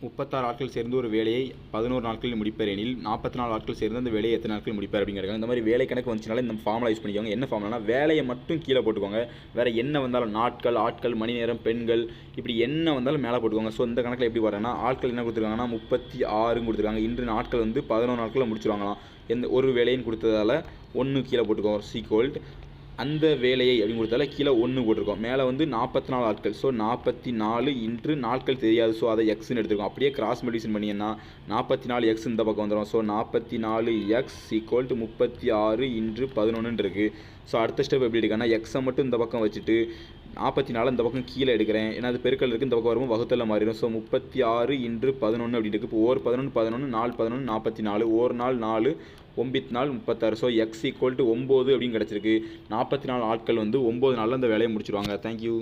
36 ஆட்கள் சேர்ந்து ஒரு வேலையை 11 நாட்களில் முடிப்பார் எனில் 44 ஆட்கள் சேர்ந்து அந்த வேலையை எத்தனை நாட்கள் முடிப்பார் அப்படிங்கிறாங்க. இந்த மாதிரி வேலை கணக்கு வந்துச்சுனால இந்த ஃபார்முலா யூஸ் பண்ணிக்கோங்க. என்ன ஃபார்முலானா வேலையை மட்டும் கீழே போட்டுக்கோங்க. வேறு என்ன வந்தாலும் நாட்கள், ஆட்கள், மணி நேரம், பெண்கள் இப்படி என்ன வந்தாலும் மேலே போட்டுக்கோங்க. ஸோ இந்த கணக்கில் எப்படி வரேன்னா ஆட்கள் என்ன கொடுத்துருக்காங்கன்னா 36 கொடுத்துருக்காங்க. இன்று நாட்கள் வந்து 11 நாட்களில் முடிச்சுருவாங்களாம். எந்த ஒரு வேலைன்னு கொடுத்ததால 1 கீழே போட்டுக்கோங்க. சீக்வல்ட் அந்த வேலையை அப்படின்னு கொடுத்தால கீழே 1 போட்டிருக்கோம். மேலே வந்து 44 ஆட்கள். ஸோ 44 இன்று நாட்கள் தெரியாது. ஸோ அதை எக்ஸ்ன்னு எடுத்துருக்கோம். அப்படியே கிராஸ் மல்டிப்ளிகேஷன் பண்ணிங்கன்னா 44 எக்ஸ் இந்த பக்கம் வந்துடும். ஸோ 44 எக்ஸ் ஈக்குவல் டு 36 இன்று 11 இருக்குது. ஸோ அடுத்த ஸ்டெப் எப்படி எடுக்கன்னா எக்ஸை மட்டும் இந்த பக்கம் வச்சுட்டு 44 இந்த பக்கம் கீழே எடுக்கிறேன். ஏன்னா அது பெருக்கல் இருக்குது. இந்த பக்கம் வரும்போது வகுத்தலில் மாறிடும். ஸோ 36 இன்று 11 அப்படின்னு இருக்குது. இப்போ ஓர் 11 11 4 11 44 ஒரு நாள் 4 9 நாள் 36. ஸோ எக்ஸ் ஈக்குவல் டு 9 அப்படின்னு கிடச்சிருக்கு. 44 ஆட்கள் வந்து 9 நாளில் அந்த வேலையை முடிச்சிடுவாங்க. தேங்க்யூ.